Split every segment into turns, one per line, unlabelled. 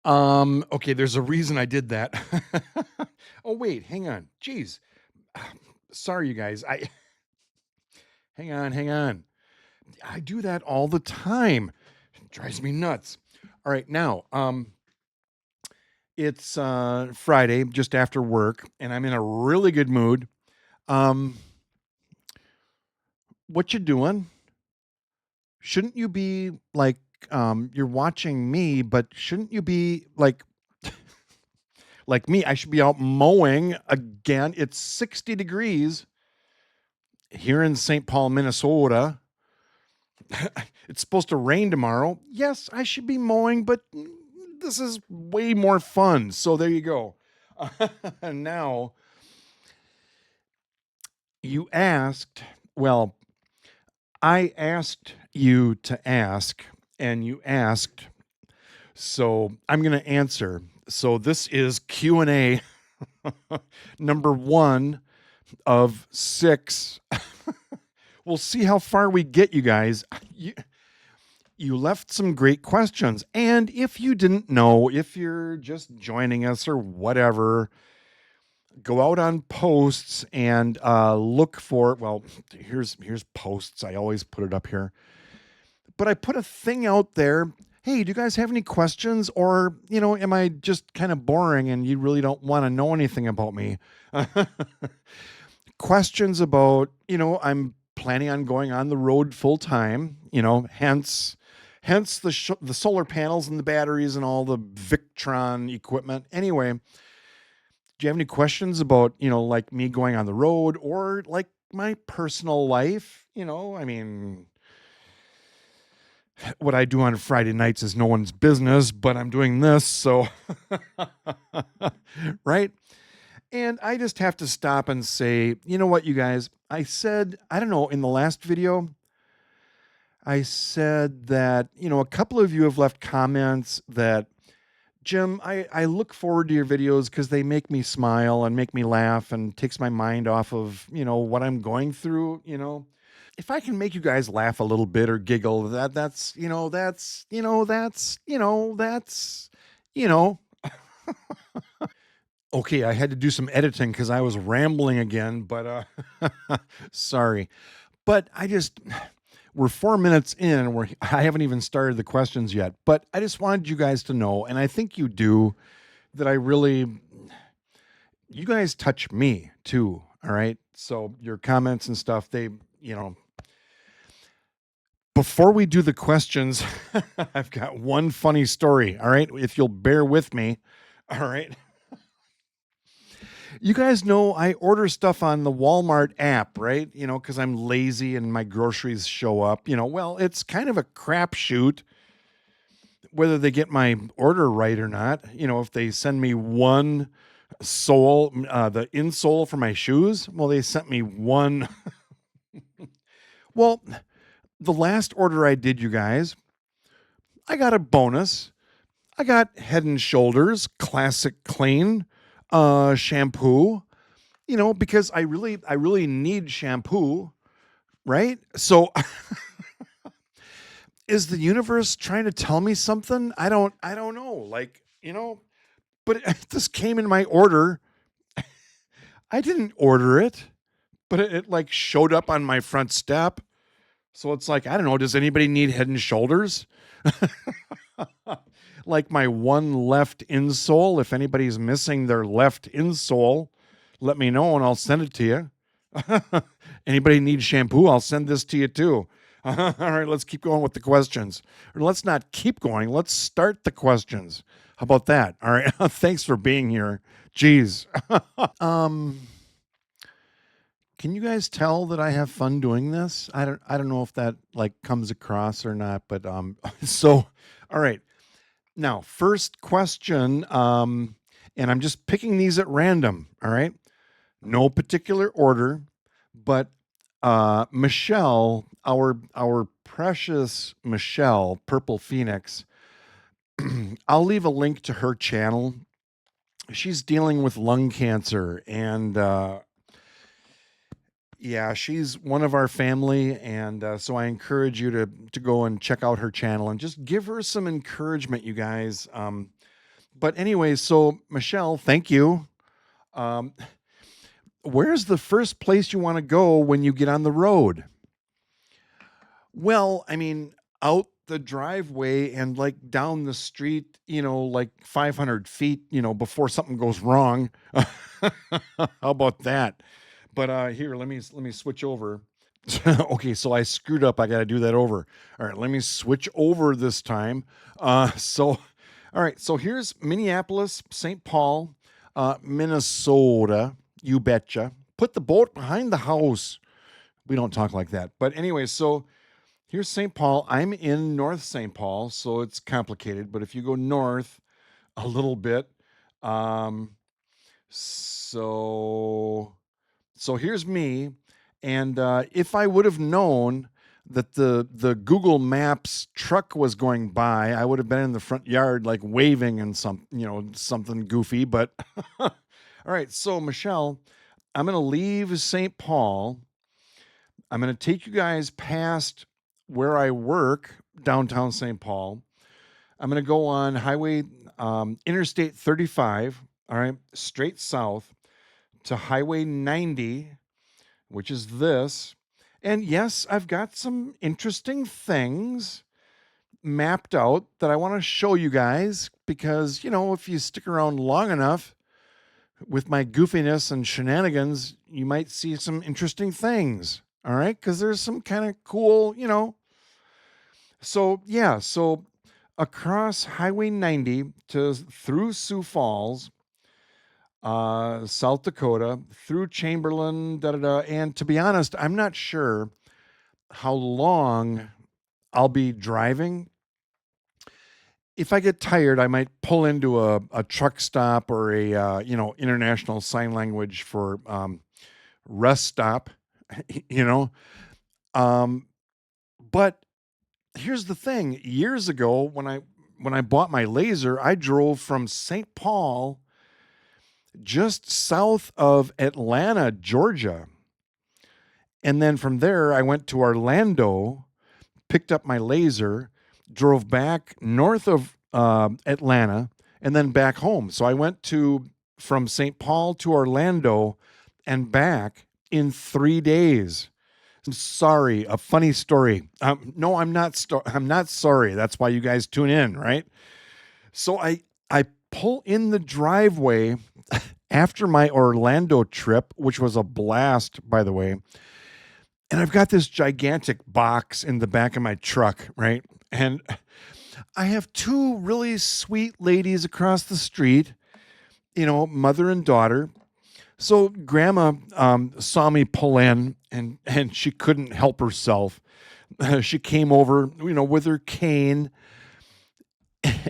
Okay, there's a reason I did that. Oh, wait, hang on. Jeez. Sorry, you guys. Hang on. I do that all the time. It drives me nuts. All right, now, it's Friday, just after work, and I'm in a really good mood. Um, what you doing? Shouldn't you be like, you're watching me, but shouldn't you be like me? I should be out mowing again. It's 60 degrees here in St. Paul, Minnesota. It's supposed to rain tomorrow. Yes, I should be mowing, but this is way more fun. So there you go. Now, you asked, well, I asked you to ask, and you asked, so I'm going to answer. So this is Q&A number 1 of 6. We'll see how far we get, you guys. You left some great questions. And if you didn't know, if you're just joining us or whatever, go out on posts and look for, well, here's posts. I always put it up here. But I put a thing out there. Hey, do you guys have any questions? Or, am I just kind of boring and you really don't want to know anything about me? Questions about, I'm planning on going on the road full time, hence the solar panels and the batteries and all the Victron equipment. Anyway, do you have any questions about, like me going on the road or like my personal life? I mean, what I do on Friday nights is no one's business, but I'm doing this, so right? And I just have to stop and say, you know what, you guys? I said, I don't know, in the last video, I said that, a couple of you have left comments that, Jim, I look forward to your videos because they make me smile and make me laugh and takes my mind off of, what I'm going through, If I can make you guys laugh a little bit or giggle, that's okay, I had to do some editing because I was rambling again, but sorry. But we're 4 minutes in, I haven't even started the questions yet. But I just wanted you guys to know, and I think you do, that you guys touch me too. All right. So your comments and stuff, before we do the questions, I've got one funny story. All right. If you'll bear with me. All right. You guys know I order stuff on the Walmart app, right? Because I'm lazy and my groceries show up. Well, it's kind of a crapshoot whether they get my order right or not. If they send me one sole, the insole for my shoes, well, they sent me one. Well, the last order I did, you guys, I got a bonus. I got Head and Shoulders Classic Clean shampoo. Because I really need shampoo, right? So is the universe trying to tell me something? I don't know. But this came in my order. I didn't order it, but it like showed up on my front step. So it's like, I don't know, does anybody need Head and Shoulders? Like my one left insole, if anybody's missing their left insole, let me know and I'll send it to you. Anybody need shampoo? I'll send this to you too. All right, let's keep going with the questions. Or let's not keep going. Let's start the questions. How about that? All right. Thanks for being here. Jeez. Can you guys tell that I have fun doing this? I don't know if that like comes across or not, but so all right. Now, first question, and I'm just picking these at random, all right? No particular order, but Michele, our precious Michele, Purple Phoenix, I'll leave a link to her channel. She's dealing with lung cancer, and yeah, she's one of our family, and so I encourage you to go and check out her channel and just give her some encouragement, you guys. But anyway, so Michelle, thank you. Um, where's the first place you want to go when you get on the road? Well, I mean, out the driveway and like down the street, like 500 feet, before something goes wrong. How about that? But here, let me switch over. Okay, so I screwed up. I got to do that over. All right, let me switch over this time. All right, so here's Minneapolis, St. Paul, Minnesota. You betcha. Put the boat behind the house. We don't talk like that. But anyway, so here's St. Paul. I'm in North St. Paul, so it's complicated. But if you go north a little bit, um, so so here's me, and if I would have known that the Google Maps truck was going by, I would have been in the front yard like waving and something goofy. But all right, so Michelle, I'm gonna leave St. Paul. I'm gonna take you guys past where I work, downtown St. Paul. I'm gonna go on Highway Interstate 35. All right, straight south to Highway 90, which is this. And yes, I've got some interesting things mapped out that I want to show you guys because, if you stick around long enough with my goofiness and shenanigans, you might see some interesting things. All right. Because there's some kind of cool. So, yeah. So across Highway 90 to through Sioux Falls, South Dakota, through Chamberlain, da da da. And to be honest, I'm not sure how long I'll be driving. If I get tired, I might pull into a truck stop or a international sign language for rest stop. you know. Um, but here's the thing: years ago, when I bought my laser, I drove from St. Paul just south of Atlanta, Georgia. And then from there, I went to Orlando, picked up my laser, drove back north of Atlanta, and then back home. So I went from St. Paul to Orlando and back in 3 days. I'm sorry, a funny story. No, I'm not. I'm not sorry. That's why you guys tune in, right? So I pull in the driveway after my Orlando trip, which was a blast, by the way. And I've got this gigantic box in the back of my truck, right? And I have two really sweet ladies across the street, mother and daughter. So grandma saw me pull in and she couldn't help herself. She came over, with her cane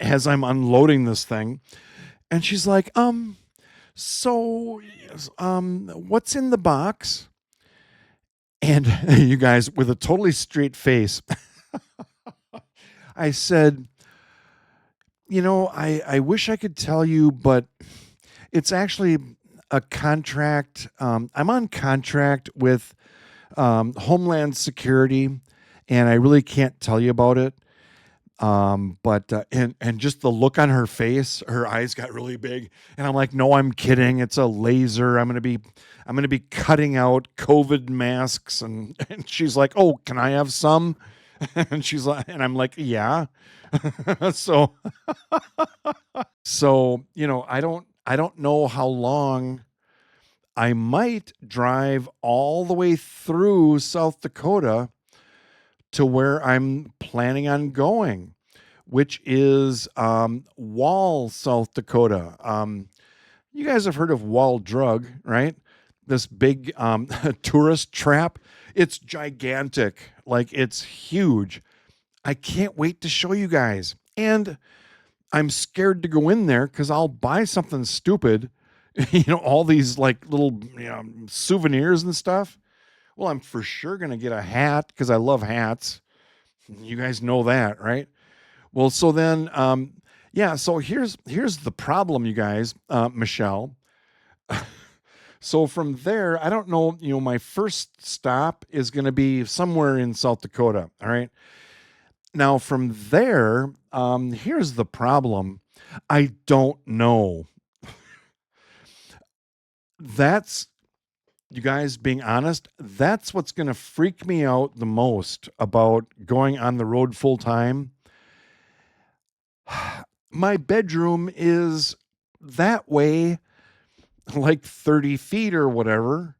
as I'm unloading this thing. And she's like, so, what's in the box? And you guys, with a totally straight face, I said, I wish I could tell you, but it's actually a contract. I'm on contract with Homeland Security, and I really can't tell you about it. But and just the look on her face, her eyes got really big, and I'm like, no, I'm kidding. It's a laser. I'm gonna be cutting out COVID masks, and she's like, oh, can I have some? And I'm like, yeah. so I don't know how long. I might drive all the way through South Dakota to where I'm planning on going, which is Wall, South Dakota. You guys have heard of Wall Drug, right? This big tourist trap. It's gigantic, like it's huge. I can't wait to show you guys. And I'm scared to go in there because I'll buy something stupid, all these like little souvenirs and stuff. Well, I'm for sure going to get a hat because I love hats. You guys know that, right? Well, so then, yeah. So here's the problem, you guys, Michelle. So from there, I don't know. My first stop is going to be somewhere in South Dakota. All right. Now from there, here's the problem. I don't know. That's you guys being honest, that's what's going to freak me out the most about going on the road full time. My bedroom is that way, like 30 feet or whatever.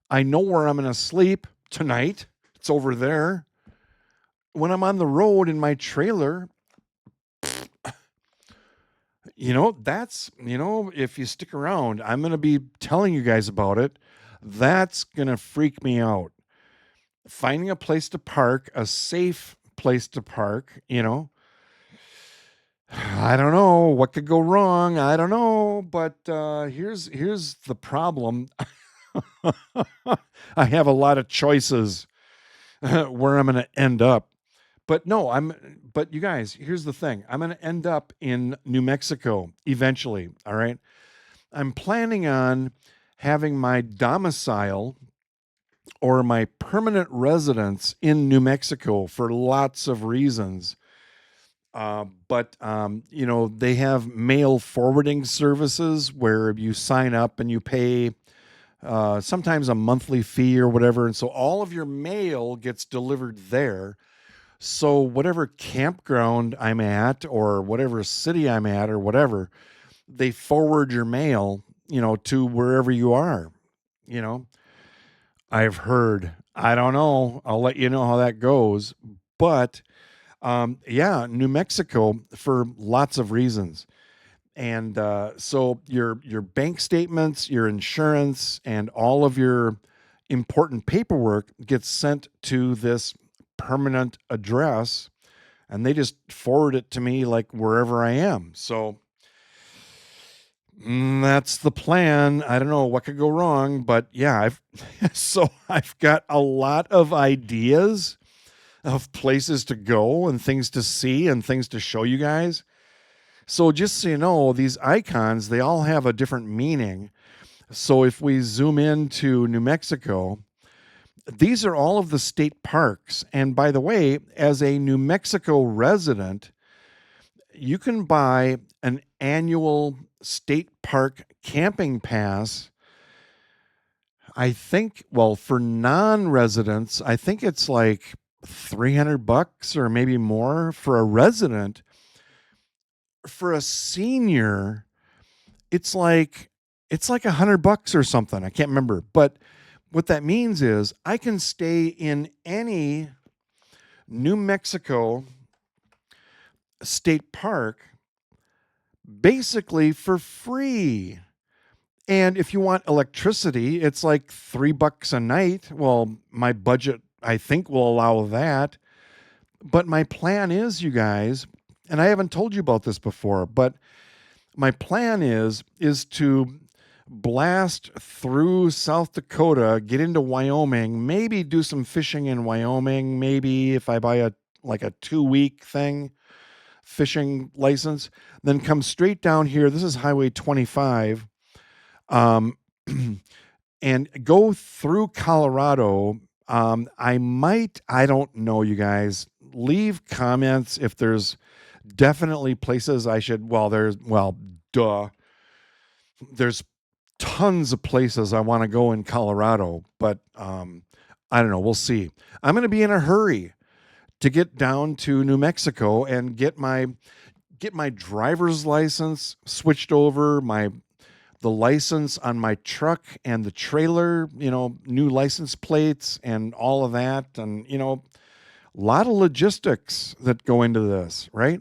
I know where I'm going to sleep tonight. It's over there. When I'm on the road in my trailer, if you stick around, I'm going to be telling you guys about it. That's going to freak me out. Finding a place to park, a safe place to park, I don't know what could go wrong. I don't know, but here's the problem. I have a lot of choices where I'm going to end up. But no, but you guys, here's the thing. I'm going to end up in New Mexico eventually, all right? I'm planning on having my domicile or my permanent residence in New Mexico for lots of reasons. But they have mail forwarding services where you sign up and you pay sometimes a monthly fee or whatever. And so all of your mail gets delivered there. So whatever campground I'm at or whatever city I'm at or whatever, they forward your mail, to wherever you are. You know, I've heard. I don't know. I'll let you know how that goes. But yeah, New Mexico for lots of reasons. And so your bank statements, your insurance, and all of your important paperwork gets sent to this permanent address, and they just forward it to me like wherever I am. So that's the plan. I don't know what could go wrong, but yeah, I've got a lot of ideas of places to go and things to see and things to show you guys. So just so you know, these icons, they all have a different meaning. So if we zoom into New Mexico, these are all of the state parks. And by the way, as a New Mexico resident, you can buy an annual state park camping pass. I think, well, for non-residents, I think it's like $300 or maybe more for a resident. For a senior, it's like $100 or something. I can't remember. But what that means is I can stay in any New Mexico state park basically for free. And if you want electricity, it's like $3 a night. Well, my budget, I think, will allow that. But my plan is, you guys, and I haven't told you about this before, but my plan is to blast through South Dakota, get into Wyoming, maybe do some fishing in Wyoming, maybe if I buy a 2-week thing, fishing license, then come straight down here. This is Highway 25. Um, and go through Colorado. I don't know, you guys. Leave comments if there's definitely places I should, duh. There's tons of places I want to go in Colorado, but I don't know. We'll see. I'm going to be in a hurry to get down to New Mexico and get my driver's license switched over, the license on my truck and the trailer, new license plates and all of that. And, a lot of logistics that go into this, right?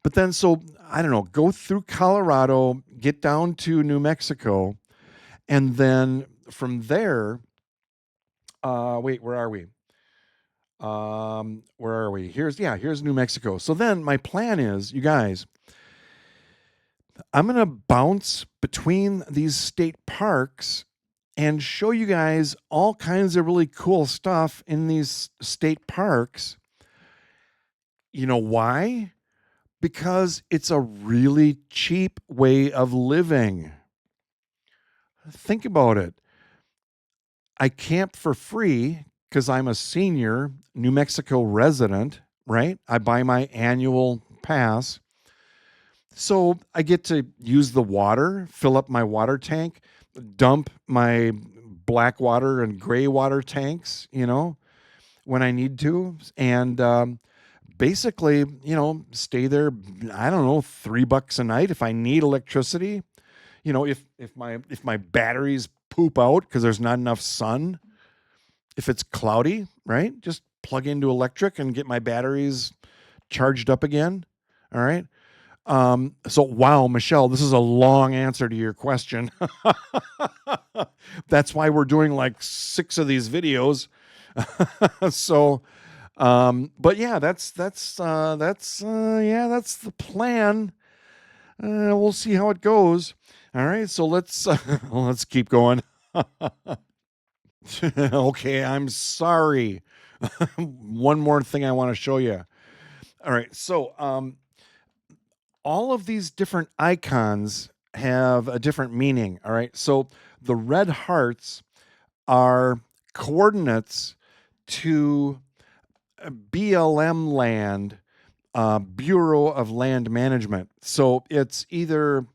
But then, so I don't know, go through Colorado, get down to New Mexico, and then from there, wait, where are we? Where are we? Here's New Mexico. So then my plan is, you guys, I'm going to bounce between these state parks and show you guys all kinds of really cool stuff in these state parks. You know why? Because it's a really cheap way of living. Think about it. I camp for free because I'm a senior New Mexico resident, right? I buy my annual pass. So I get to use the water, fill up my water tank, dump my black water and gray water tanks, when I need to. And basically, stay there, I don't know, $3 a night if I need electricity. If my batteries poop out because there's not enough sun, if it's cloudy, right? Just plug into electric and get my batteries charged up again. All right. So wow, Michele, this is a long answer to your question. That's why we're doing like 6 of these videos. So, but yeah, that's the plan. We'll see how it goes. All right, so let's keep going. Okay, I'm sorry. One more thing I want to show you. All right, so all of these different icons have a different meaning. All right, so the red hearts are coordinates to BLM land, Bureau of Land Management. So it's either,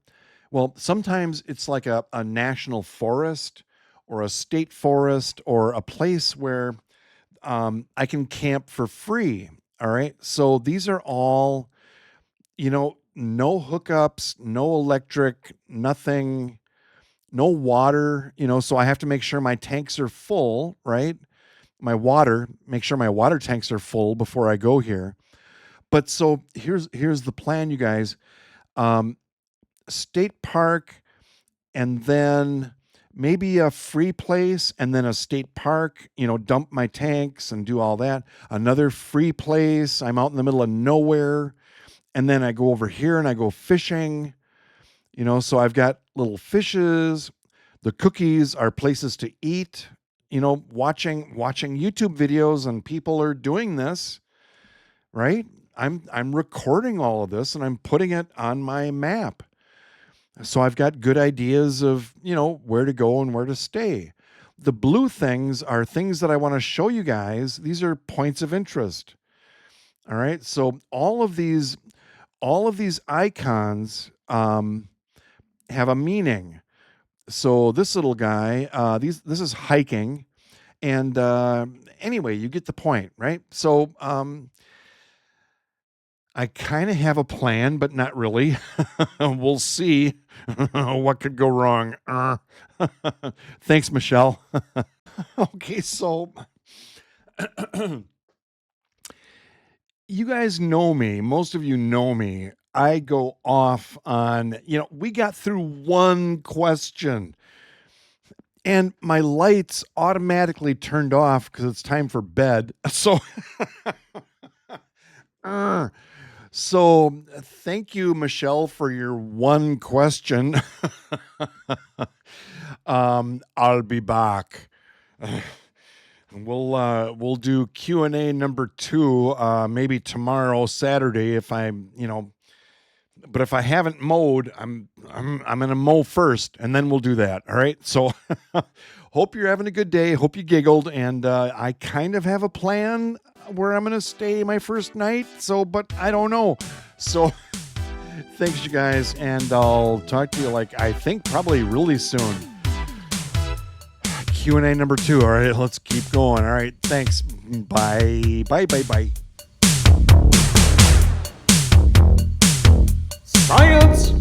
well, sometimes it's like a national forest or a state forest or a place where I can camp for free. All right. So these are all, no hookups, no electric, nothing, no water, so I have to make sure my tanks are full, right? Make sure my water tanks are full before I go here. But so here's the plan, you guys. State park, and then maybe a free place, and then a state park, dump my tanks and do all that. Another free place. I'm out in the middle of nowhere. And then I go over here and I go fishing, so I've got little fishes. The cookies are places to eat, watching YouTube videos, and people are doing this, right? I'm recording all of this and I'm putting it on my map. So I've got good ideas of, where to go and where to stay. The blue things are things that I want to show you guys. These are points of interest. All right. So all of these icons have a meaning. So this little guy, this is hiking. And anyway, you get the point, right? So I kind of have a plan, but not really. We'll see what could go wrong. Thanks, Michele. Okay, so you guys know me. Most of you know me. I go off on, we got through one question and my lights automatically turned off because it's time for bed. So, so thank you, Michele, for your one question. I'll be back. We'll do Q&A number 2 maybe tomorrow, Saturday, if I'm, but if I haven't mowed, I'm gonna mow first and then we'll do that. All right. So hope you're having a good day. Hope you giggled, and I kind of have a plan where I'm gonna stay my first night. So, but I don't know. So thanks, you guys, and I'll talk to you I think probably really soon. Q&A number 2. All right, let's keep going. All right, thanks. Bye. Science.